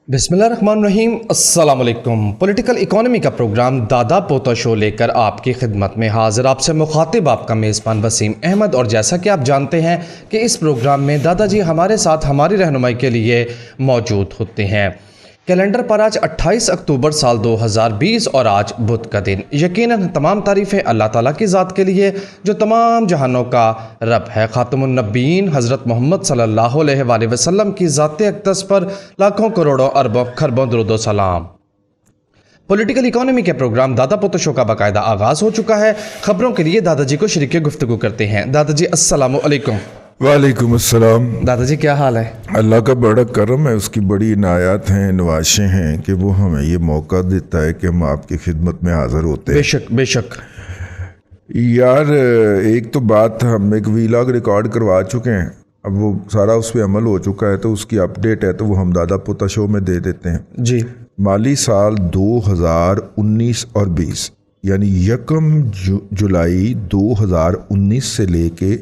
बिस्मिल्लाहिर्रहमानिर्रहीम, अस्सलाम वालेकुम। पॉलिटिकल इकोनॉमी का प्रोग्राम दादा पोता शो लेकर आपकी खिदमत में हाजिर। आपसे मुखातिब आपका मेज़बान वसीम अहमद। और जैसा कि आप जानते हैं कि इस प्रोग्राम में दादाजी हमारे साथ हमारी रहनुमाई के लिए मौजूद होते हैं। कैलेंडर पर आज 28 अक्टूबर साल 2020 और आज बुध का दिन। यकीनन तमाम तारीफ़ें अल्लाह ताला की ज़ात के लिए जो तमाम जहानों का रब है। खातमुन नबीयीन हज़रत मोहम्मद सल्लल्लाहु अलैहि वसल्लम की ज़ात अक़दस पर लाखों करोड़ों अरबों खरबों दुरूद व सलाम। पॉलिटिकल इकोनॉमी के प्रोग्राम दादा पोता शो का बाकायदा आगाज़ हो चुका है। खबरों के लिए दादाजी को शरीक गुफ्तगू करते हैं। दादाजी अस्सलामु अलैकुम। वालेकुम अस्सलाम। दादाजी क्या हाल है? अल्लाह का बड़ा करम है, उसकी बड़ी इनायत हैं, नवाशें हैं कि वो हमें ये मौका देता है कि हम आपकी खिदमत में हाज़िर होते हैं। बेशक बेशक। यार एक तो बात, हम एक वीलॉग रिकॉर्ड करवा चुके हैं, अब वो सारा उस पर अमल हो चुका है, तो उसकी अपडेट है तो वो हम दादा पोता शो में दे देते हैं जी। माली साल 2019 और 20 यानी 1 जुलाई 2019 से लेके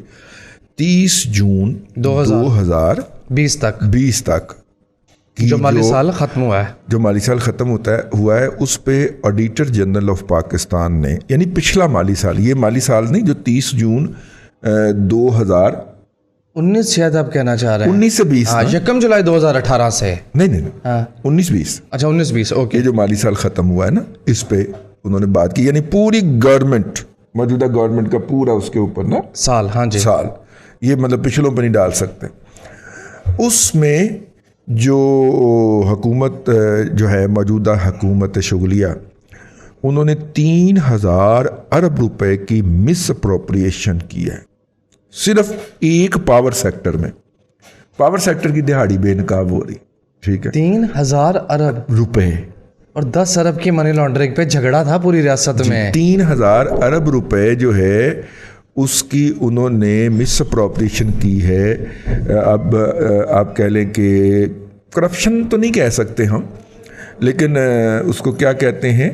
30 जून 2020 तक जो माली साल ख़त्म हुआ है, जो माली साल ख़त्म हुआ है उस पे ऑडिटर जनरल ऑफ पाकिस्तान ने, यानी पिछला माली साल, ये माली साल नहीं जो 30 जून 2019 शायद आप कहना चाह रहे हैं 19 से 20 हाँ, 1 जुलाई 2018 से नहीं हाँ 19-20 अच्छा 19-20 ओके। ये जो माली साल ख़त्म हुआ है ना, इस पे उन्होंने बात की, यानी पूरी गवर्नमेंट, मौजूदा गवर्नमेंट का पूरा उसके ऊपर ना साल, हाँ जी साल, ये मतलब पिछलों पर नहीं डाल सकते। उसमें जो हुकूमत जो है, मौजूदा हुकूमत शुगलिया, उन्होंने 3000 अरब रुपए की मिस अप्रोप्रिएशन की है सिर्फ एक पावर सेक्टर में। पावर सेक्टर की दिहाड़ी बेनकाब हो रही, ठीक है। 3000 अरब रुपए और 10 अरब की मनी लॉन्ड्रिंग पे झगड़ा था पूरी रियासत में। 3000 अरब रुपए जो है उसकी उन्होंने मिस अप्रोप्रिएशन की है। अब आप कह लें कि करप्शन तो नहीं कह सकते हम, लेकिन उसको क्या कहते हैं,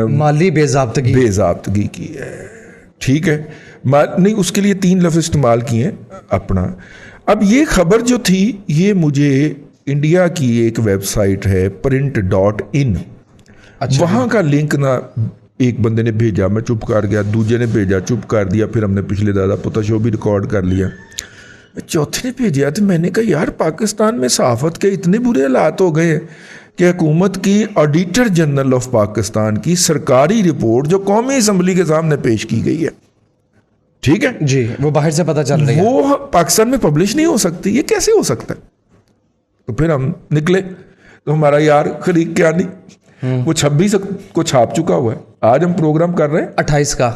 माली बेज़ाब्तगी की है, ठीक है। नहीं, उसके लिए 3 लफ्ज़ इस्तेमाल किए अपना। अब ये खबर जो थी, ये मुझे इंडिया की एक वेबसाइट है print.in, अच्छा, वहाँ का लिंक ना एक बंदे ने भेजा, मैं चुप कर गया, दूसरे ने भेजा, चुप कर दिया, फिर हमने पिछले दादा पोता शो भी रिकॉर्ड कर लिया। चौथे ने भेजा तो मैंने कहा यार पाकिस्तान में सहाफ़त के इतने बुरे हालात हो गए हैं कि हुकूमत की ऑडिटर जनरल ऑफ पाकिस्तान की सरकारी रिपोर्ट जो कौमी असम्बली के सामने पेश की गई है, ठीक है जी, वो बाहर से पता चल रही है, वो पाकिस्तान में पब्लिश नहीं हो सकती। ये कैसे हो सकता है? तो फिर हम निकले, तो हमारा यार खरीक क्या नहीं, वो 26 को छाप चुका हुआ है। आज हम प्रोग्राम कर रहे हैं 28 का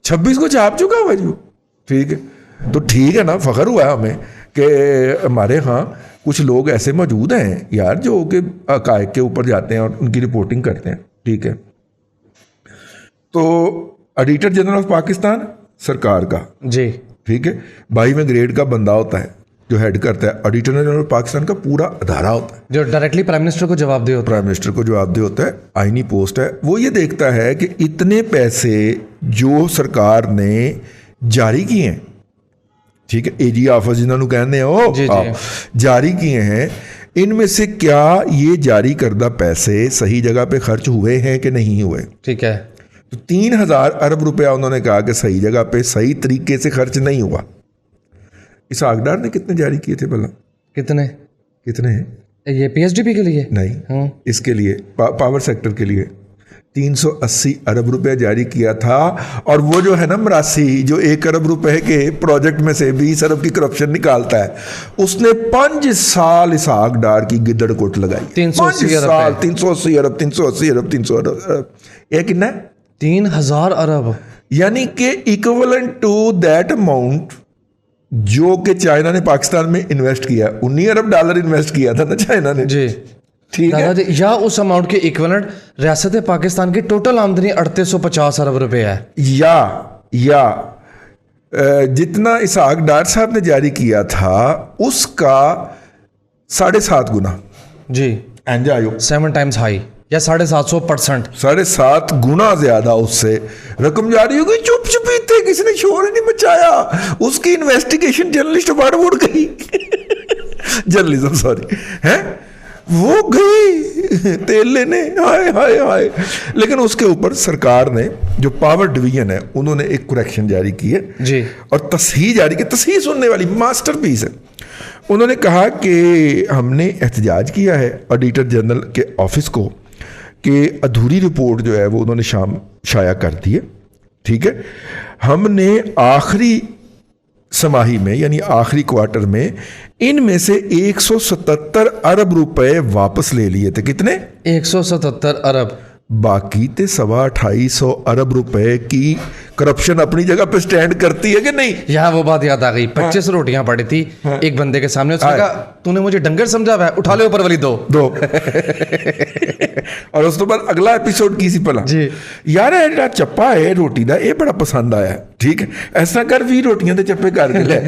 26 को छाप चुका हुआ है जी, ठीक है। तो ठीक है ना, फ़ख्र हुआ है हमें कि हमारे यहाँ कुछ लोग ऐसे मौजूद हैं यार जो कि हक़ाइक़ के ऊपर जाते हैं और उनकी रिपोर्टिंग करते हैं, ठीक है। तो ऑडिटर जनरल ऑफ पाकिस्तान सरकार का जी, ठीक है, 22वें ग्रेड का बंदा होता है जो हेड करता है। ऑडिटर जनरल पाकिस्तान का पूरा अदारा होता है जो डायरेक्टली प्राइम मिनिस्टर को जवाबदेह होता है। प्राइम मिनिस्टर को जवाबदेह होता है, आईनी पोस्ट है। वो ये देखता है कि इतने पैसे जो सरकार ने जारी किए हैं, ठीक है, एजी ऑफिस जिन्होंने कहने हैं जारी किए हैं, इनमें से क्या ये जारी करदा पैसे सही जगह पे खर्च हुए हैं कि नहीं हुए, ठीक है। तो 3000 अरब रुपया उन्होंने कहा कि सही जगह पे सही तरीके से खर्च नहीं हुआ। इसहाक डार ने कितने जारी किए थे भला? कितने हैं ये पीएचडीपी के लिए? नहीं, इसके लिए पावर सेक्टर के लिए 380 अरब रुपए जारी किया था। और वो जो है ना मरासी, जो 1 अरब रुपए के प्रोजेक्ट में से 20 अरब की करप्शन निकालता है, उसने 5 साल इसहाक डार की गिद्दड़ कोट लगाई। 380 अरब 380 अरब 380 अरब 300 अरब, ये कितना है? 3000 अरब, यानी कि इक्विवेलेंट टू दैट अमाउंट जो कि चाइना ने पाकिस्तान में इन्वेस्ट किया। 19 अरब डॉलर इन्वेस्ट किया था ना चाइना ने जी, ठीक है। या उस अमाउंट के इक्विवेलेंट रियासत पाकिस्तान की टोटल आमदनी 3850 अरब रुपए है। या जितना इसहाक डार साहब ने जारी किया था उसका 7.5 गुना जी, एनजायो 7 टाइम्स हाई या 750%, 7.5 गुना ज्यादा उससे रकम जारी हो गई। चुप चुपीते, किसी ने शोर ही नहीं मचाया, उसकी इन्वेस्टिगेशन जर्नलिस्ट अवार्ड उड़ गई जर्नलिज्म सॉरी है। वो गई तेल लेने, हाय हाय हाय। लेकिन उसके ऊपर सरकार ने, जो पावर डिवीजन है, उन्होंने एक करेक्शन जारी की है जी, और तस्हीह जारी की। तस्हीह सुनने वाली मास्टरपीस है। उन्होंने कहा कि हमने एहतजाज किया है ऑडिटर जनरल के ऑफिस को कि अधूरी रिपोर्ट जो है वो उन्होंने शाया कर दी है। ठीक है, हमने आखिरी समाही में यानी आखिरी क्वार्टर में इनमें से 177 अरब रुपए वापस ले लिए थे। कितने? 177 अरब। बाकी ते 2,250 अरब रुपए की करप्शन अपनी जगह पे स्टैंड करती है कि नहीं? यहाँ वो बात याद आ गई, 25 रोटियां पड़ी थी एक बंदे के सामने, उसने कहा तूने मुझे डंगर समझा हुआ है, उठा ले ऊपर वाली दो। और उस तो बाद अगला एपिसोड की सी भला जी, यार ये जेड़ा चप्पा है रोटी दा, ये बड़ा पसंद आया। ठीक है, ऐसा कर 20 रोटियां दे चप्पे करके ले।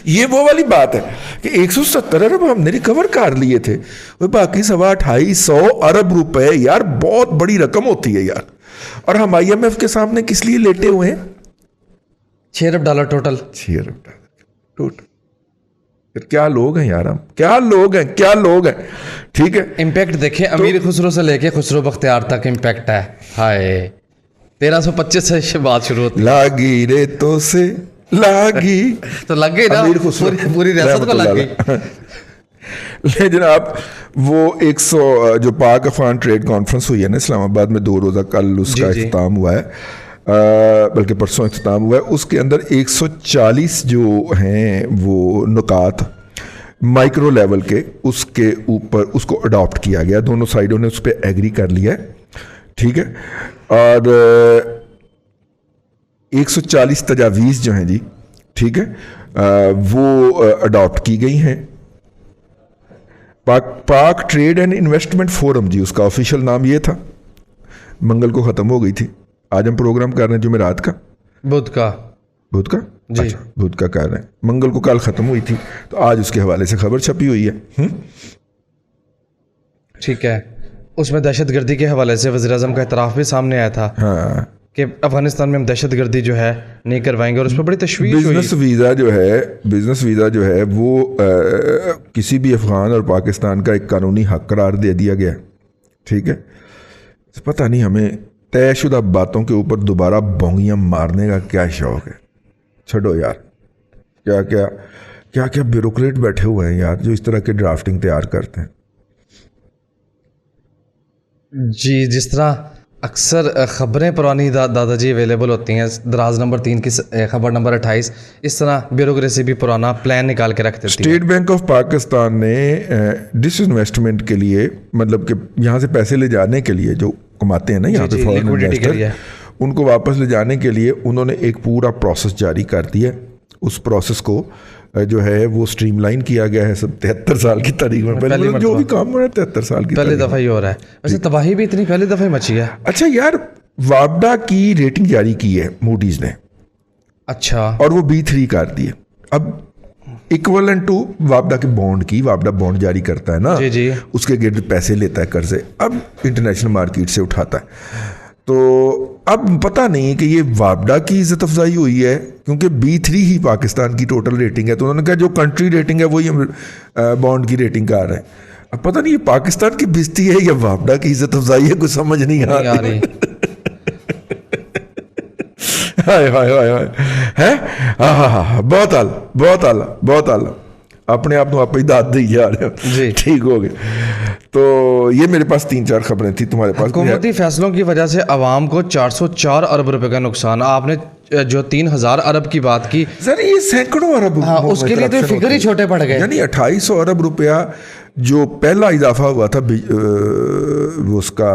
ये वो वाली बात है कि 170 अरब हमने रिकवर कर लिए थे, वो बाकी 2,250 अरब रुपए यार बहुत बड़ी रकम होती है यार। और हम IMF के सामने किस लिए लेटे हुए हैं? $6 अरब टोटल। 6 अरब डॉलर टोटल। फिर क्या लोग हैं यार, हम क्या लोग हैं, क्या लोग हैं। ठीक है, इम्पैक्ट देखें, अमीर खुसरो से लेके खुसरो बख्तियार तक इम्पैक्ट है। हाय 1325 से बात शुरू होती है। लागी रेतों से लागी तो लग गई ना, पूरी रियासत को लग गई। ले जनाब, वो 100 जो पाक अफगान ट्रेड कॉन्फ्रेंस हुई है ना इस्लामाबाद में 2 रोज़ा, कल उसका इख्तिताम हुआ है, बल्कि परसों इख्तिताम हुआ है। उसके अंदर 140 जो हैं वो नुकात माइक्रो लेवल के, उसके ऊपर उसको अडॉप्ट किया गया। दोनों साइडों ने उस पर एग्री कर लिया है। ठीक है, और 140 तजावीज़ जो हैं जी, ठीक है, वो अडॉप्ट की गई हैं। पाक ट्रेड एंड इन्वेस्टमेंट फोरम जी, उसका ऑफिशियल नाम ये था। मंगल को ख़त्म हो गई थी। आज हम प्रोग्राम कर रहे हैं जुमेरात का, बुध का जी, अच्छा, बुध का कर रहे हैं। मंगल को कल ख़त्म हुई थी, तो आज उसके हवाले से खबर छपी हुई है। ठीक है, उसमें दहशतगर्दी के हवाले से वज़ीर-ए-आज़म का इतराफ़ भी सामने आया था। हाँ, कि अफगानिस्तान में हम दहशतगर्दी जो है नहीं करवाएंगे, और उस पर बड़ी तशवीश हुई। बिजनेस वीज़ा जो है वो किसी भी अफगान और पाकिस्तान का एक कानूनी हक करार दे दिया गया। ठीक है, पता नहीं हमें तयशुदा बातों के ऊपर दोबारा बोंगियां मारने का क्या शौक है। छोड़ो यार, क्या क्या क्या क्या ब्यूरोक्रेट बैठे हुए हैं यार जो इस तरह के ड्राफ्टिंग तैयार करते हैं। जी, जिस तरह अक्सर ख़बरें पुरानी दादाजी अवेलेबल होती हैं, दराज नंबर 3 की खबर नंबर 28, इस तरह ब्यूरोक्रेसी भी पुराना प्लान निकाल के रख देती है। स्टेट बैंक ऑफ पाकिस्तान ने डिसइन्वेस्टमेंट के लिए, मतलब कि यहाँ से पैसे ले जाने के लिए, जो कमाते हैं ना यहाँ पे फॉरेन इन्वेस्टर, उनको वापस ले जाने के लिए उन्होंने एक पूरा प्रोसेस जारी कर दिया। उस प्रोसेस को जो है वो स्ट्रीमलाइन किया गया है। सब 73 साल की तारीख में पहले जो भी काम हो रहा है 73 साल की पहली दफ़ा ही हो रहा है। वैसे तबाही भी इतनी पहली दफ़ा ही मची है। अच्छा यार, वापडा की रेटिंग जारी की है मूडीज ने। अच्छा, और वो B3 कर दी है। अब इक्वलेंट टू वापडा के बॉन्ड की, वापडा बॉन्ड जारी करता है ना, जी जी, उसके गिर्द पैसे लेता है कर्जे, अब इंटरनेशनल मार्केट से उठाता है। तो अब पता नहीं कि ये वापडा की इज्जत अफजाई हुई है, क्योंकि B3 ही पाकिस्तान की टोटल रेटिंग है। तो उन्होंने कहा जो कंट्री रेटिंग है वही बॉन्ड की रेटिंग कर रहे हैं। अब पता नहीं ये पाकिस्तान की बेइज्जती है या वापडा की इज्जत अफजाई है, कुछ समझ नहीं आ रही। हाय हाय हाय हाय है, हाँ, बहुत आला, बहुत आला, बहुत आला। अपने आप आप ही दाद दी जा रहे हो जी, ठीक हो गए। तो ये मेरे पास 3-4 खबरें थी, तुम्हारे पास? हुकूमती फैसलों की वजह से आवाम को 404 अरब रुपए का नुकसान। आपने जो 3000 अरब की बात की सर, ये सैकड़ों अरब, हाँ, उसके लिए तो फिगर ही छोटे पड़ गए। यानी 2800 अरब रुपया जो पहला इजाफा हुआ था उसका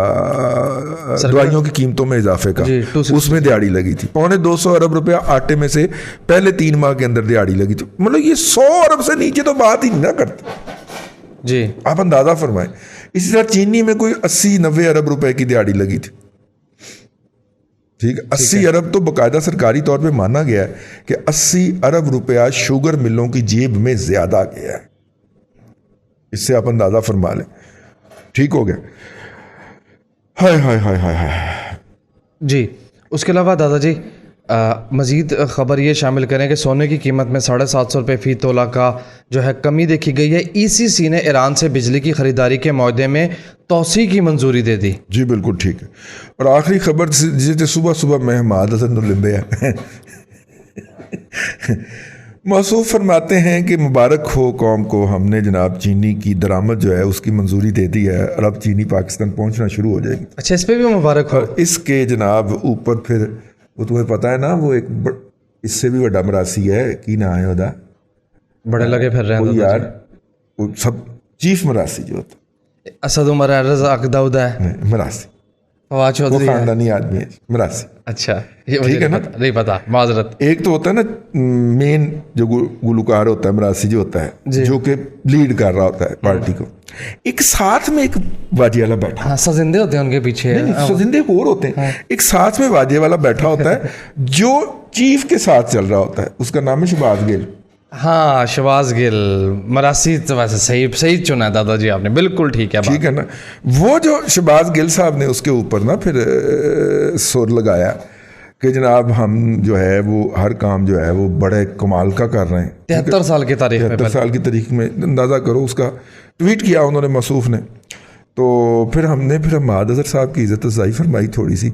दवाइयों की कीमतों में इजाफे का, उसमें दिहाड़ी लगी थी। 250 अरब रुपया आटे में से पहले 3 माह के अंदर दिहाड़ी लगी थी। मतलब ये 100 अरब से नीचे तो बात ही ना करते जी, आप अंदाजा फरमाएं। इसी तरह चीनी में कोई 80-90 अरब रुपए की दिहाड़ी लगी थी। ठीक है, 80 अरब तो बाकायदा सरकारी तौर पे माना गया है कि 80 अरब रुपया शुगर मिलों की जेब में ज्यादा गया है। इससे आप अंदाजा फरमा लें। ठीक हो गया। हाय हाय हाय हाय हाय जी। उसके अलावा दादाजी मज़ीद ख़बर ये शामिल करें कि सोने की कीमत में 750 रुपये फ़ी तोला का जो है कमी देखी गई है। ECC ने ईरान से बिजली की ख़रीदारी के मुआहदे में तोसी की मंजूरी दे दी। जी बिल्कुल ठीक है। और आखिरी खबर जिसे सुबह सुबह मैं हमाद हसन नुलिंदे हैं मौसूफ फरमाते हैं कि मुबारक हो कौम को, हमने जनाब चीनी की दरामद जो है उसकी मंजूरी दे दी है और अब चीनी पाकिस्तान पहुंचना शुरू हो जाएगी। अच्छा, इस पर भी मुबारक हो। इसके जनाब ऊपर फिर वो तुम्हें पता है ना, वो एक इससे भी बड़ा मरासी है कि ना है उदा बड़े लगे फिर रहे हैं यार, वो सब चीफ मरासी जो होता असद उमर रज़ाक दाऊद है मरासी, फवाद वो चौधरी है। खानदानी आदमी है मरासी। अच्छा, ये मुझे नहीं पता, माजरत। एक तो होता है ना मेन जो गुलकार होता है मरासी जो होता है, जो कि लीड कर रहा होता है पार्टी को, एक साथ में एक वाजी वाला बैठा। हाँ, सजिंदे होते हैं उनके पीछे। सजिंदे और होते हैं। एक साथ में वाजे वाला बैठा होता है जो चीफ के साथ चल रहा होता है, उसका नाम है शहबाज गिल। हाँ, शहबाज गिल मरासी। तो वैसे सही चुना है दादाजी आपने, बिल्कुल ठीक है। ठीक है ना। वो जो शहबाज गिल साहब ने उसके ऊपर ना फिर सुर लगाया कि जनाब हम जो है वो हर काम जो है वो बड़े कमाल का कर रहे हैं। 73 साल की तारीख में, 73 साल की तारीख में अंदाज़ा करो। उसका ट्वीट किया उन्होंने मसूफ ने। तो फिर हमने फिर हमाद अज़हर साहब की इज़्ज़त अफ़ज़ाई फरमाई थोड़ी सी।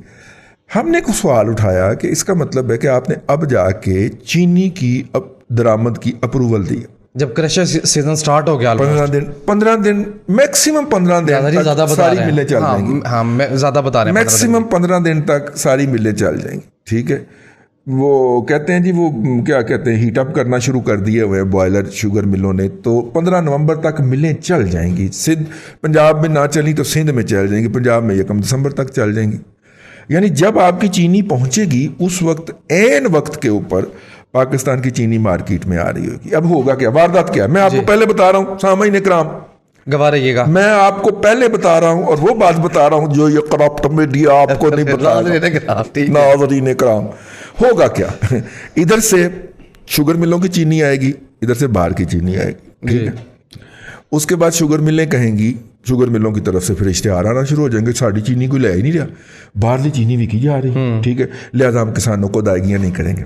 हमने एक सवाल उठाया कि इसका मतलब है कि आपने अब जाके चीनी की अब दरामद की अप्रूवल दी, जब क्रशर सीजन स्टार्ट हो गया। 15 दिन मैक्सिमम 15 दिन तक सारी मिलें चल जाएंगी। हाँ, मैं ज़्यादा बता रहे हैं। मैक्सिमम 15 दिन तक सारी मिलें चल जाएंगी। ठीक है। वो कहते हैं जी, वो क्या कहते हैं, हीट अप करना शुरू कर दिए हुए हैं बॉयलर शुगर मिलों ने। तो 15 नवंबर तक मिलें चल जाएंगी। सिंध पंजाब में ना चली तो सिंध में चल जाएंगी, पंजाब में 1 दिसंबर तक चल जाएंगी। यानी जब आपकी चीनी पहुंचेगी उस वक्त एन वक्त के ऊपर पाकिस्तान की चीनी मार्केट में आ रही होगी। अब होगा क्या, वारदात क्या, मैं आपको पहले बता रहा हूँ, सामाईन इकराम गवा रहिएगा, मैं आपको पहले बता रहा हूँ और वो बात बता रहा हूँ जो ये करप्ट मीडिया आपको नहीं बता रहा। नाज़रीन इकराम, होगा क्या, इधर से शुगर मिलों की चीनी आएगी, इधर से बाहर की चीनी आएगी। ठीक है। उसके बाद शुगर मिलें कहेंगी, शुगर मिलों की तरफ से फिर इश्तेहार आना शुरू हो जाएंगे, साड़ी चीनी कोई ले ही नहीं रहा, बाहरली चीनी बिकी जा रही। ठीक है। लिहाजा हम किसानों को अदायगियाँ नहीं करेंगे।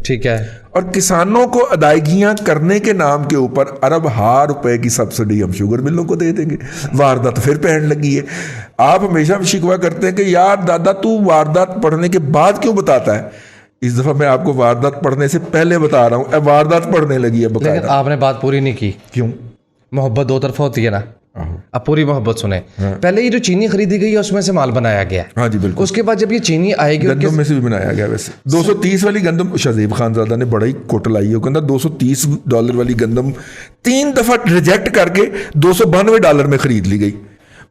ठीक है। और किसानों को अदायगियां करने के नाम के ऊपर अरब हार रुपए की सब्सिडी हम शुगर मिलों को दे देंगे। वारदात फिर पहन लगी है। आप हमेशा शिकवा करते हैं कि यार दादा तू वारदात पढ़ने के बाद क्यों बताता है। इस दफा मैं आपको वारदात पढ़ने से पहले बता रहा हूँ, वारदात पढ़ने लगी है। लेकिन आपने बात पूरी नहीं की। क्यों? मोहब्बत दो तरफा होती है ना। अब पूरी मोहब्बत सुने। पहले ये जो चीनी खरीदी गई है उसमें से माल बनाया गया है। हाँ जी बिल्कुल। उसके बाद जब ये चीनी आएगी, गंदम में से भी बनाया गया। वैसे 230 वाली गंदम शाहजेब खानजादा ने बड़ा ही कोट लाई है। वो कहता $230 वाली गंदम 3 दफा रिजेक्ट करके $292 में खरीद ली गई।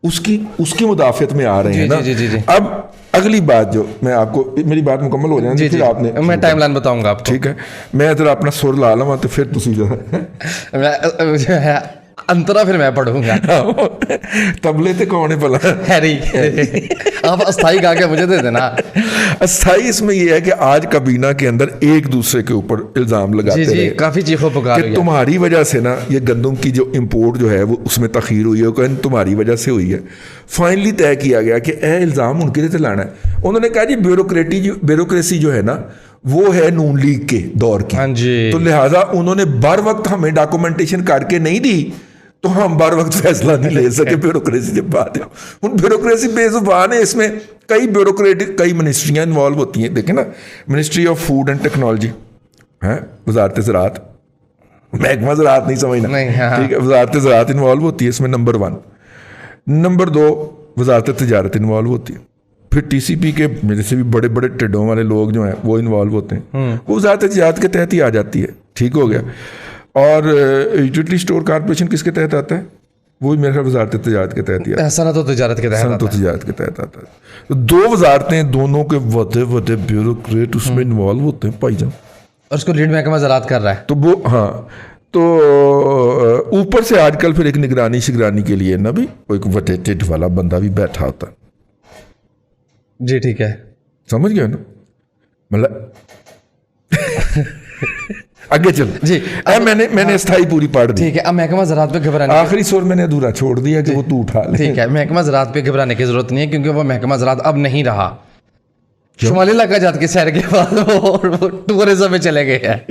उसकी मुदाफियत में आ रहे हैं ना। जी। अब अगली बात जो मैं आपको, मेरी बात मुकम्मल हो जाए फिर आपने, मैं टाइमलाइन बताऊंगा आपको। ठीक है। मैं जरा अपना सुर ला लवा तो फिर तुसी जरा अंतरा फिर मैं पढ़ूंगा। तबले ते कौन है भला? हैरी। आप अस्थाई गा के मुझे दे देना। अस्थाई इसमें यह है कि आज काबीना के अंदर एक दूसरे के ऊपर इल्जाम लगाते रहे। काफी चीखों पुकार कि तुम्हारी वजह से ना ये गंदम की जो इंपोर्ट जो है वो उसमें तखीर हुई है, तुम्हारी वजह से हुई है। फाइनली तय किया गया कि यह इल्जाम उनके से लाना है। उन्होंने कहा जी ब्यूरोक्रेसी जो है ना वो है नून लीग के दौर की। हाँ जी। तो लिहाजा उन्होंने बर वक्त हमें डॉक्यूमेंटेशन करके नहीं दी तो हम बर वक्त फैसला नहीं ले सके। ब्यूरोक्रेसी जब बात है, उन ब्यूरोक्रेसी बेजुबान है। इसमें कई मिनिस्ट्रियाँ इन्वॉल्व होती हैं। देखें ना, ministry of food and technology है, वजारत ज़राअत, महकमा ज़राअत नहीं समझना, ठीक है। वजारत ज़राअत इन्वॉल्व होती है इसमें, नंबर 1। नंबर 2 वजारत तिजारत इन्वॉल्व होती है। फिर TCP के मेरे से भी बड़े बड़े टिड्डों वाले लोग जो हैं वो इन्वॉल्व होते हैं, वो वजारत तिजारत के तहत ही आ जाती है। ठीक हो गया। और यूटिलिटी स्टोर कॉर्पोरेशन किसके तहत आता है? वो भी मेरे ख्याल वजारत तिजारत के तहत ही आता है। सनअत और तिजारत के तहत आता है। तो 2 वजारतें, दोनों के वडे ब्यूरोक्रेट उसमें इन्वॉल्व होते हैं भाईजान, और उसको लीड महकमा ज़राअत कर रहा है। तो वो हाँ, तो ऊपर से आजकल फिर एक निगरानी शिगरानी के लिए ना भी एक वटेटेड वाला बंदा भी बैठा होता है। जी ठीक है, समझ गया ना, मतलब आगे चल जी। मैंने स्थाई पूरी पढ़ दी। ठीक है। अब महकमा ज़राअत पे घबराने, आखिरी सुर मैंने अधूरा छोड़ दिया कि वो तू उठा ले। ठीक है। महकमा ज़राअत पे घबराने की जरूरत नहीं है क्योंकि वो महकमा ज़राअत अब नहीं रहा। शुमाली इलाका जात के सैर के बाद वो टूरिज्म में चले गए हैं।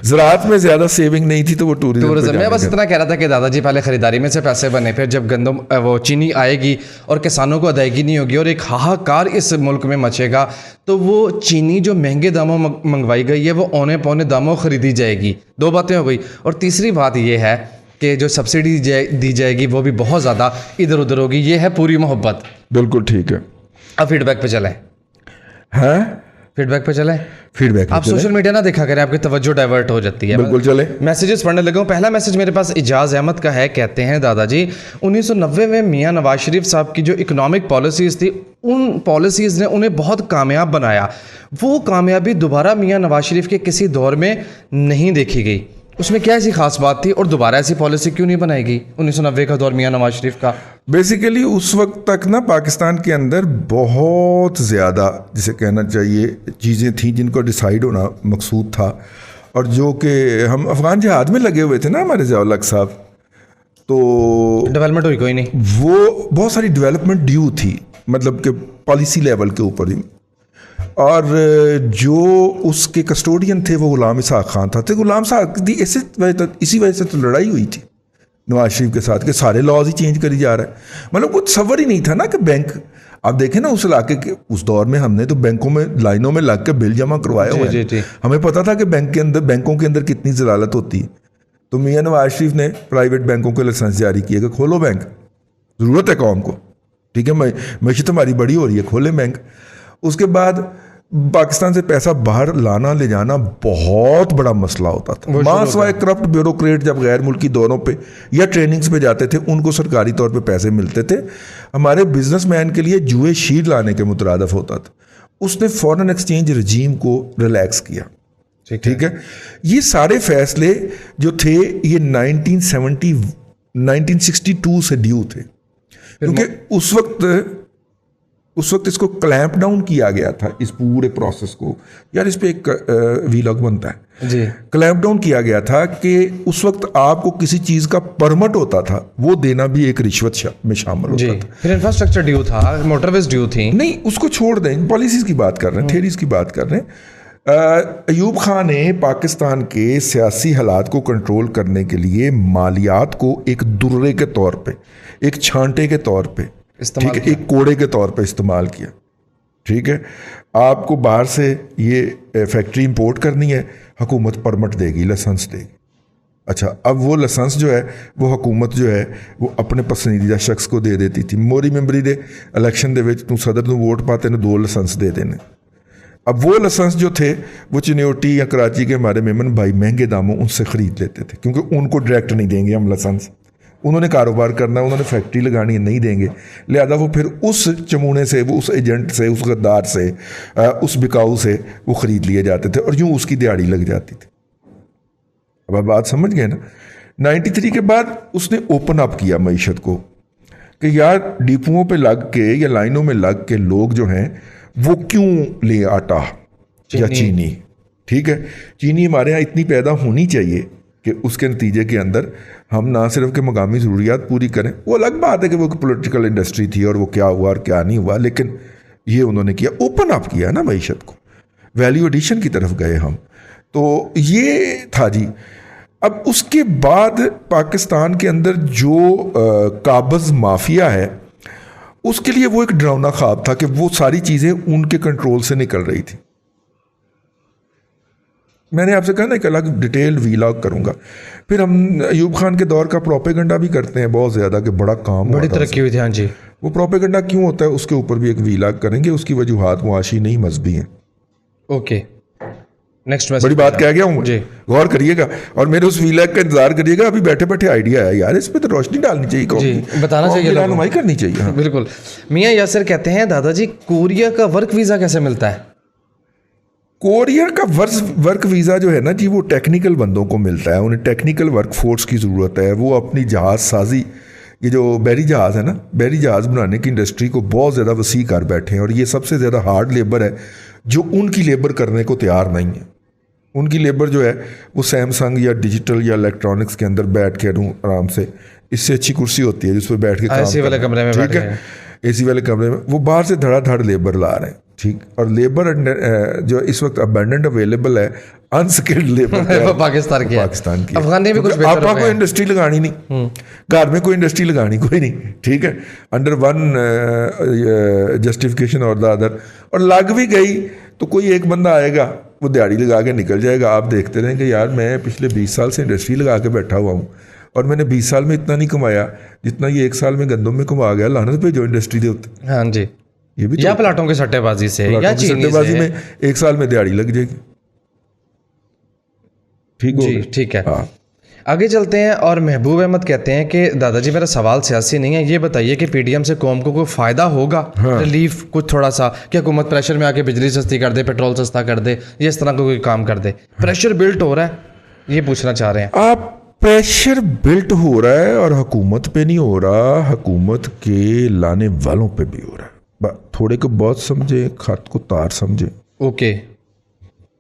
ज़राअत में ज़्यादा सेविंग नहीं थी तो वो टूरिज्म मैं बस इतना कह रहा था कि दादाजी पहले खरीदारी में से पैसे बने, फिर जब गंदम वो चीनी आएगी और किसानों को अदायगी नहीं होगी और एक हाहाकार इस मुल्क में मचेगा, तो वो चीनी जो महंगे दामों मंगवाई गई है वो औने पौने दामों खरीदी जाएगी। 2 बातें हो गई। और तीसरी बात ये है कि जो सब्सिडी दी जाएगी वो भी बहुत ज़्यादा इधर उधर होगी। ये है पूरी मोहब्बत। बिल्कुल ठीक है। अब फीडबैक पे चलें। हाँ, फीडबैक पे चलें। फीडबैक आप सोशल मीडिया ना देखा करें, आपकी तवज्जो डाइवर्ट हो जाती है। बिल्कुल चले। मैसेजेस पढ़ने लगा हूँ। पहला मैसेज मेरे पास इजाज़ अहमद का है। कहते हैं दादाजी 1990 में मियाँ नवाज शरीफ साहब की जो इकोनॉमिक पॉलिसीज़ थी, उन पॉलिसीज़ ने उन्हें बहुत कामयाब बनाया। वो कामयाबी दोबारा मियाँ नवाज शरीफ के किसी दौर में नहीं देखी गई। उसमें क्या ऐसी खास बात थी और दोबारा ऐसी पॉलिसी क्यों नहीं बनाएगी? 1990 का दौर मियाँ नवाज शरीफ का। बेसिकली उस वक्त तक ना पाकिस्तान के अंदर बहुत ज़्यादा, जिसे कहना चाहिए, चीज़ें थी जिनको डिसाइड होना मकसूद था, और जो कि हम अफ़गान जिहाद में लगे हुए थे ना हमारे ज़िया-उल हक साहब, तो डेवलपमेंट हुई कोई नहीं। वो बहुत सारी डेवलपमेंट ड्यू थी, मतलब कि पॉलिसी लेवल के ऊपर ही। और जो उसके कस्टोडियन थे वो गुलाम इसहाक खान था। तो गुलाम इसहाक की इसी वजह से तो लड़ाई हुई थी नवाज शरीफ के साथ कि सारे लॉज ही चेंज करी जा रहा है। मतलब कुछ सबर ही नहीं था ना कि बैंक, आप देखें ना उस इलाके के उस दौर में हमने तो बैंकों में लाइनों में लग के बिल जमा करवाए हुए हैं। हमें पता था कि बैंकों के अंदर कितनी जलालत होती है। तो मियाँ नवाज शरीफ ने प्राइवेट बैंकों के लाइसेंस जारी किए कि खोलो बैंक, ज़रूरत है कौम को, ठीक है, मैशत हमारी बड़ी हो रही है, खोलें बैंक। उसके बाद पाकिस्तान से पैसा बाहर लाना ले जाना बहुत बड़ा मसला होता था। मासवाए करप्ट ब्यूरोक्रेट जब गैर मुल्की दौरों पे या ट्रेनिंग्स पे जाते थे, उनको सरकारी तौर पे पैसे मिलते थे। हमारे बिजनेसमैन के लिए जुए शीर लाने के मुतरादफ होता था। उसने फॉरेन एक्सचेंज रजीम को रिलैक्स किया, ठीक है। ये सारे फैसले जो थे ये 1962 से ड्यू थे, क्योंकि उस वक्त इसको क्लैंप डाउन किया गया था, इस पूरे प्रोसेस को। यार इस पे एक वीलॉग बनता है जी। क्लैंप डाउन किया गया था कि उस वक्त आपको किसी चीज़ का परमिट होता था, वो देना भी एक रिश्वत में शामिल होता था। फिर इंफ्रास्ट्रक्चर ड्यू था, मोटरवेज ड्यू थी। नहीं, उसको छोड़ दें, पॉलिसीज़ की बात कर रहे हैं, थेरीज की बात कर रहे हैं। अयूब खान ने पाकिस्तान के सियासी हालात को कंट्रोल करने के लिए मालियात को एक दुर्रे के तौर पे, एक छांटे के तौर पे, ठीक है, एक कोड़े के तौर पे इस्तेमाल किया, ठीक है। आपको बाहर से ये फैक्ट्री इंपोर्ट करनी है, हुकूमत परमिट देगी, लाइसेंस देगी। अच्छा, अब वो लाइसेंस जो है वो हुकूमत जो है वो अपने पसंदीदा शख्स को दे देती थी। मोरी मैंबरी दे इलेक्शन दे विच तू सदर नूं वोट पाते ने 2 लाइसेंस दे देने। अब वो लाइसेंस जो थे वो चिन्योटी या कराची के हमारे मेमन भाई महंगे दामों उनसे ख़रीद लेते थे, क्योंकि उनको डायरेक्ट नहीं देंगे हम लाइसेंस, उन्होंने कारोबार करना है, उन्होंने फैक्ट्री लगानी है, नहीं देंगे। लिहाजा वो फिर उस चमूने से, वो उस एजेंट से, उस गद्दार से, उस बिकाऊ से वो ख़रीद लिए जाते थे और यूँ उसकी दिहाड़ी लग जाती थी। अब आप बात समझ गए ना। 93 के बाद उसने ओपन अप किया मईशत को कि यार डिपुओं पे लग के या लाइनों में लग के लोग जो हैं वो क्यों ले आटा या चीनी, ठीक है। चीनी हमारे यहाँ इतनी पैदा होनी चाहिए कि उसके नतीजे के अंदर हम ना सिर्फ के मकामी ज़रूरियात पूरी करें। वो अलग बात है कि वो पॉलिटिकल इंडस्ट्री थी और वो क्या हुआ और क्या नहीं हुआ, लेकिन ये उन्होंने किया, ओपन अप किया ना मईशत को, वैल्यू एडिशन की तरफ गए हम। तो ये था जी। अब उसके बाद पाकिस्तान के अंदर जो काबज़ माफिया है, उसके लिए वो एक डरावना ख्वाब था कि वो सारी चीज़ें उनके कंट्रोल से निकल रही थी। मैंने आपसे कहा ना एक अलग डिटेल वीलॉग करूंगा। फिर हम अयूब खान के दौर का प्रोपेगेंडा भी करते हैं बहुत ज़्यादा कि बड़ा काम, बड़ी तरक्की हुई थी। हाँ जी, वो प्रोपेगेंडा क्यों होता है उसके ऊपर भी एक वीलॉग करेंगे। उसकी वजूहात मुआशी नहीं मजहबी हैं। Okay, next message. बड़ी बात कह गया हूँ, गौर करिएगा और मेरे उस वीलॉग का इंतजार करिएगा। अभी बैठे बैठे आइडिया है यार, इस पर तो रोशनी डालनी चाहिए, बताना चाहिए, रहनुमाई करनी चाहिए। हाँ। बिल्कुल। मियाँ यासिर कहते हैं दादाजी कोरिया का वर्क वीज़ा कैसे मिलता है? कोरिया का वर्क वीज़ा जो है ना जी, वो टेक्निकल बंदों को मिलता है, उन्हें टेक्निकल वर्क फोर्स की ज़रूरत है। वो अपनी जहाज़ साजी, ये जो बहरी जहाज़ है ना, बहरी जहाज़ बनाने की इंडस्ट्री को बहुत ज़्यादा वसी कर बैठे हैं और ये सबसे ज़्यादा हार्ड लेबर है जो उनकी लेबर करने को तैयार नहीं है। उनकी लेबर जो है वो सैमसंग या डिजिटल या इलेक्ट्रॉनिक्स के अंदर बैठ के आराम से, इससे अच्छी कुर्सी होती है जिस पर बैठ के काम वाले कमरे में, ठीक है। एसी वाले कमरे में, वो बाहर से धड़ाधड़ लेबर ला रहे हैं, ठीक, और लेबर जो इस वक्त अबंडेंट अवेलेबल है, अनस्किल्ड लेबर वो पाकिस्तान की है। पाकिस्तान की। अफगान ने भी कुछ बेहतर आपको कोई इंडस्ट्री लगानी नहीं, घर में कोई इंडस्ट्री लगानी कोई नहीं, ठीक है, अंडर वन जस्टिफिकेशन और द अदर, और लग भी गई तो कोई एक बंदा आएगा, वो दिहाड़ी लगा के निकल जाएगा। आप देखते रहें कि यार मैं पिछले 20 साल से इंडस्ट्री लगा के बैठा हुआ हूँ और मैंने 20 साल में इतना नहीं कमाया जितना ये 1 साल में गंदम में कमा गया, लानत भेजो इंडस्ट्री के उत्ते। हाँ जी, ये भी या प्लाटों के सट्टेबाजी से या चीनी सट्टेबाजी से में 1 साल में दिहाड़ी लग जाएगी, ठीक हो जी, गया? ठीक है। हाँ। आगे चलते हैं और महबूब अहमद कहते हैं कि दादाजी मेरा सवाल सियासी नहीं है, ये बताइए कि पीडीएम से कौम को कोई फ़ायदा होगा? रिलीफ कुछ थोड़ा सा, कि हुकूमत प्रेशर में आके बिजली सस्ती कर दे, पेट्रोल सस्ता कर दे, या इस तरह का कोई काम कर दे? प्रेशर बिल्ट हो रहा है, ये पूछना चाह रहे हैं आप। प्रेशर बिल्ट हो रहा है और हुकूमत पे नहीं हो रहा, हुकूमत के लाने वालों पे भी हो रहा है। थोड़े को बहुत समझे, खत को तार समझे। ओके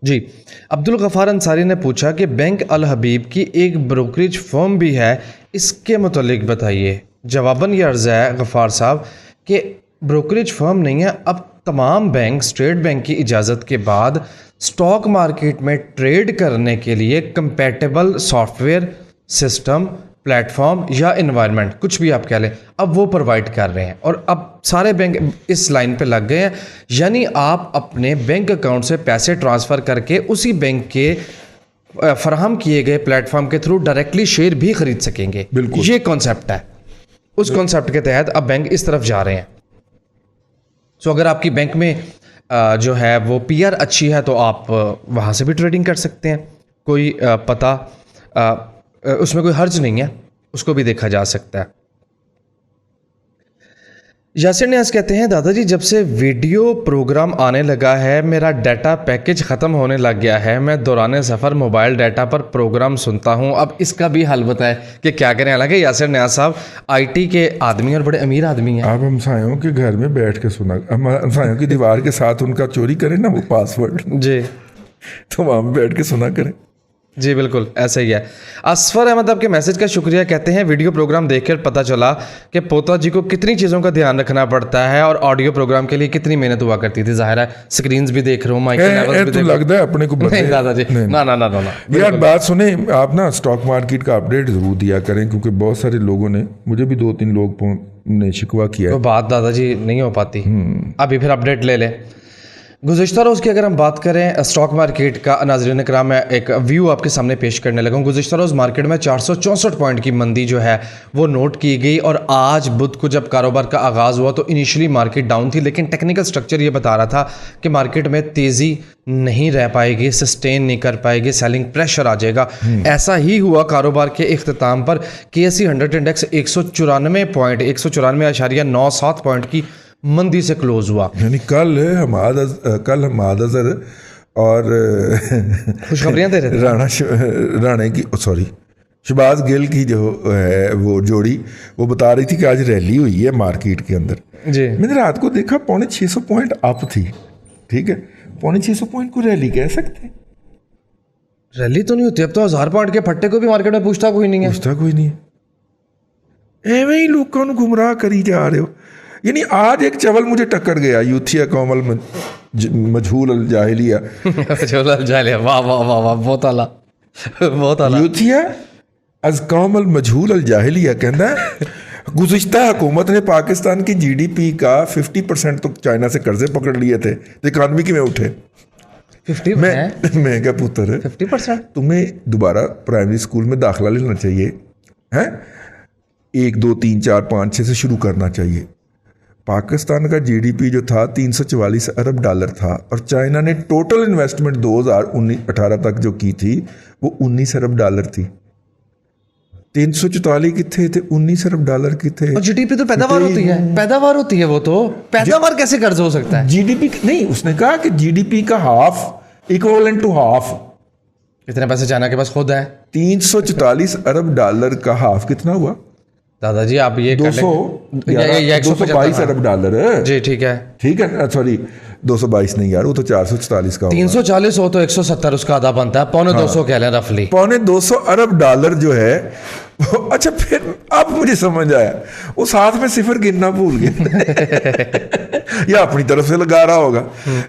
जी। अब्दुल गफ़ार अंसारी ने पूछा कि बैंक अल हबीब की एक ब्रोकरेज फर्म भी है, इसके मुतालिक बताइए। जवाबन ये अर्ज़ है गफ़ार साहब कि ब्रोकरेज फर्म नहीं है, अब तमाम बैंक स्टेट बैंक की इजाज़त के बाद स्टॉक मार्केट में ट्रेड करने के लिए कंपैटिबल सॉफ्टवेयर, सिस्टम, प्लेटफॉर्म या इन्वायरमेंट, कुछ भी आप कह लें, अब वो प्रोवाइड कर रहे हैं और अब सारे बैंक इस लाइन पे लग गए हैं। यानी आप अपने बैंक अकाउंट से पैसे ट्रांसफ़र करके उसी बैंक के फराहम किए गए प्लेटफॉर्म के थ्रू डायरेक्टली शेयर भी खरीद सकेंगे। बिल्कुल, ये कॉन्सेप्ट है। उस कॉन्सेप्ट के तहत अब बैंक इस तरफ जा रहे हैं। सो अगर आपकी बैंक में जो है वो पीआर अच्छी है तो आप वहाँ से भी ट्रेडिंग कर सकते हैं, कोई पता उसमें कोई हर्ज नहीं है, उसको भी देखा जा सकता है। यासिर न्याज कहते हैं दादाजी जब से वीडियो प्रोग्राम आने लगा है मेरा डाटा पैकेज ख़त्म होने लग गया है, मैं दौरान सफ़र मोबाइल डाटा पर प्रोग्राम सुनता हूं, अब इसका भी हल बताएं कि क्या करें। हालांकि यासिर न्याज साहब आईटी के आदमी और बड़े अमीर आदमी हैं। आप हमसायों के घर में बैठ के सुना, हमसायों की दीवार के साथ उनका चोरी करें ना वो पासवर्ड जी, तो वहाँ पे बैठ के सुना करें। जी बिल्कुल ऐसा ही है। असफर अहमद आपके मैसेज का शुक्रिया, कहते हैं वीडियो प्रोग्राम देखकर पता चला कि पोता जी को कितनी चीज़ों का ध्यान रखना पड़ता है और ऑडियो प्रोग्राम के लिए कितनी मेहनत हुआ करती थी। जाहिर है स्क्रीन्स भी देख रहा हूँ, माइक लेवल्स भी तो देख लगता है अपने को नहीं दादाजी, ना ना ना ना ना। यार बात सुने, आप ना स्टॉक मार्केट का अपडेट ज़रूर दिया करें, क्योंकि बहुत सारे लोगों ने, मुझे भी 2-3 लोग ने शिकवा किया तो बात दादाजी नहीं हो पाती, अभी फिर अपडेट ले लें। गुज़िश्ता रोज़ की अगर हम बात करें स्टॉक मार्केट का, नाज़रीन कराम मैं एक व्यू आपके सामने पेश करने लगा हूँ। गुज़िश्ता रोज़ मार्केट में 464 पॉइंट की मंदी जो है वो नोट की गई और आज बुध को जब कारोबार का आगाज़ हुआ तो इनिशियली मार्केट डाउन थी, लेकिन टेक्निकल स्ट्रक्चर ये बता रहा था कि मार्केट में तेज़ी नहीं रह पाएगी, सस्टेन नहीं कर पाएगी, सेलिंग प्रेशर आ जाएगा। ऐसा ही हुआ कारोबार के इख्तिताम पर। KSE 100 इंडेक्स 194.97 पॉइंट की मंदी से क्लोज हुआ। यानी कल हमाद अजहर और खुशखबरियां दे रहे थे राणे की, सॉरी, शहबाज गिल की जो है वो जोड़ी, वो बता रही थी कि आज रैली हुई है मार्केट के अंदर जी। मैंने रात को देखा 650 पॉइंट अप थी, ठीक है, 650 पॉइंट को रैली कह सकते हैं? रैली तो नहीं होती, अब तो 1000 पॉइंट के फट्टे को भी मार्केट में पूछता कोई नहीं है। पूछता कोई नहीं है, एवं ही लोगों को गुमराह करी जा रहे हो। यानी आज एक चवल मुझे टक्कर गया, यूथिया कौमल मजहूल अल जाहिलिया। वाह वाह वाह वाह, बहुत आला, बहुत आला। यूथिया अज कौमल मजहूल अल जाहिलिया कहता है गुज़िश्ता हुकूमत ने पाकिस्तान की GDP का 50% तो चाइना से कर्जे पकड़ लिए थे, तो इकानमी की में उठे 50 मैं क्या पुत्र है 50%। तुम्हें दोबारा प्राइमरी स्कूल में दाखिला लेना चाहिए, हैं 1 2 3 4 5 6 से शुरू करना चाहिए। पाकिस्तान का GDP जो था 344 अरब डॉलर था और चाइना ने टोटल इन्वेस्टमेंट 2018 तक जो की थी वो 19 अरब डॉलर थी। 344 कितने थे, 19 अरब डॉलर की थे। और GDP तो पैदावार होती है, पैदावार होती है, वो तो पैदावार कैसे कर्ज हो सकता है? GDP नहीं, उसने कहा कि GDP का हाफ इक्विवेलेंट टू हाफ। कितने पैसे चाइना के पास खुद है? 344 अरब डॉलर का हाफ कितना हुआ दादाजी? आप ये 222 अरब डॉलर जी ठीक है, ठीक है, सॉरी 222 नहीं यार, वो तो 444 का होगा। 340 हो तो 170 उसका आधा बनता है, 250 कह लें रफली। 250 अरब डॉलर जो है अच्छा, फिर अब मुझे समझ आया, वो साथ में सिफर गिनना भूल गए या अपनी तरफ से लगा रहा होगा।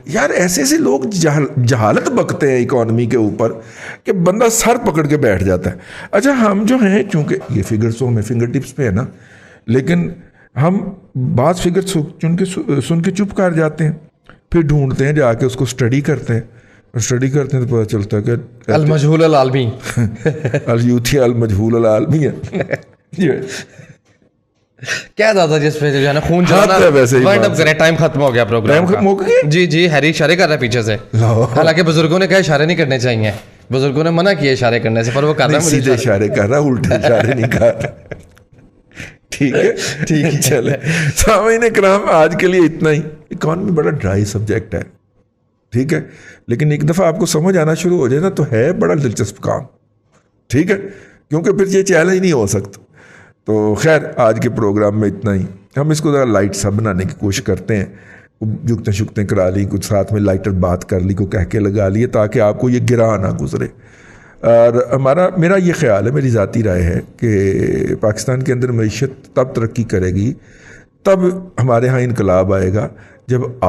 यार ऐसे ऐसे लोग जहालत बकते हैं इकोनॉमी के ऊपर कि बंदा सर पकड़ के बैठ जाता है। अच्छा, हम जो हैं, चूंकि ये फिगर्स तो हमें फिंगर टिप्स पे है ना, लेकिन हम बात फिगर सुन के चुप कर जाते हैं, फिर ढूंढते हैं जाके, उसको स्टडी करते हैं, स्टडी करते हैं तो पता चलता है कि अल मजहूल अल आलमी अल यूथी अल मजहूल अल आलमी है। क्या दादा जिस पे जो है ना खून चलाना, वैसे ही वाइंड अप करें, टाइम खत्म हो गया प्रोग्राम का। हो गया? जी जी, हैरी इशारे कर रहा है पीछे से, हालांकि बुजुर्गों ने कहा इशारे नहीं करने चाहिए, बुजुर्गों ने मना किया इशारे करने से, पर वो कर रहा है, सीधे इशारे कर रहा, उल्टे इशारे नहीं कर रहा। ठीक है, ठीक है, चले सामीन इकराम, आज के लिए इतना ही। इकॉनमी बड़ा ड्राई सब्जेक्ट है, ठीक है, लेकिन एक दफ़ा आपको समझ आना शुरू हो जाए ना तो है बड़ा दिलचस्प काम, ठीक है, क्योंकि फिर ये चैलेंज नहीं हो सकता। तो खैर, आज के प्रोग्राम में इतना ही। हम इसको ज़रा लाइट सा बनाने की कोशिश करते हैं, जुगतें शुगतें करा ली, कुछ साथ में लाइटर बात कर ली, को कह के लगा लिए, ताकि आपको ये गिरा ना गुजरे। और मेरा ये ख्याल है, मेरी ज़ाती राय है कि पाकिस्तान के अंदर मईशत तब तरक्की करेगी, तब हमारे यहाँ इनकलाब आएगा, जब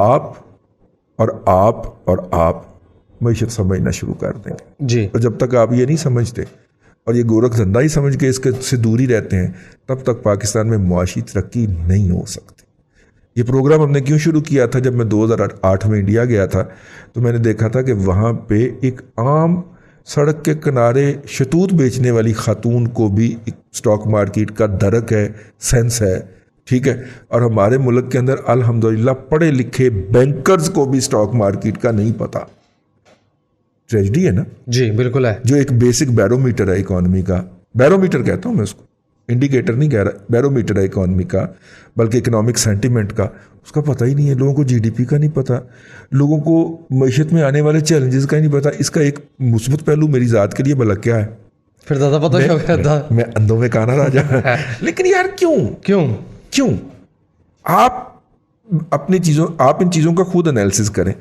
आप मईशत समझना शुरू कर देंगे जी। और जब तक आप ये नहीं समझते और ये गोरख धंधा ही समझ के इसके से दूरी रहते हैं, तब तक पाकिस्तान में मुआशी तरक्की नहीं हो सकती। ये प्रोग्राम हमने क्यों शुरू किया था? जब मैं 2008 में इंडिया गया था तो मैंने देखा था कि वहाँ पे एक आम सड़क के किनारे शतूत बेचने वाली खातून को भी एक स्टॉक मार्केट का दरक है, सेंस है, ठीक है, और हमारे मुल्क के अंदर अल्हम्दुलिल्लाह पढ़े लिखे बैंकर्स को भी स्टॉक मार्केट का नहीं पता। ट्रेजेडी है ना? जी बिल्कुल है। जो एक बेसिक बैरोमीटर है इकोनॉमी का, बैरोमीटर कहता हूँ मैं उसको, इंडिकेटर नहीं कह रहा, बैरोमीटर है इकोनॉमी का, बल्कि इकोनॉमिक सेंटिमेंट का, उसका पता ही नहीं है। लोगों को जीडीपी का नहीं पता, लोगों को मईशत में आने वाले चैलेंजेस का ही नहीं पता। इसका एक मुस्बत पहलू मेरी ज़ात के लिए भला क्या है? फिर ज़्यादा पता मैं अंधों में काना राजा। लेकिन यार क्यों आप इन चीज़ों का खुद एनालिसिस करें,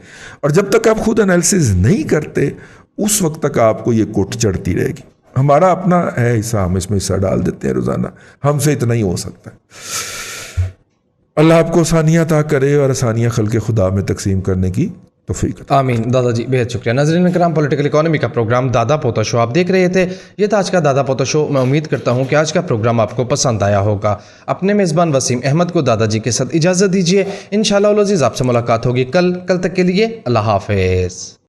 और जब तक आप खुद एनालिसिस नहीं करते उस वक्त तक आपको ये कोट चढ़ती रहेगी। हमारा अपना है हिस्सा, हम इसमें हिस्सा डाल देते हैं रोज़ाना, हमसे इतना ही हो सकता है। अल्लाह आपको आसानियाँ अता करे और आसानियाँ खल्क़े खुदा में तकसीम करने की तौफीक। आमीन। दादा जी बेहद शुक्रिया। नाज़रीन इकराम, पॉलिटिकल इकोनॉमी का प्रोग्राम दादा पोता शो आप देख रहे थे। ये था आज का दादा पोता शो। मैं उम्मीद करता हूँ कि आज का प्रोग्राम आपको पसंद आया होगा। अपने मेज़बान वसीम अहमद को दादाजी के साथ इजाज़त दीजिए। इंशाअल्लाह अज़ीज़ आपसे मुलाकात होगी कल तक के लिए अल्लाह हाफ़िज़।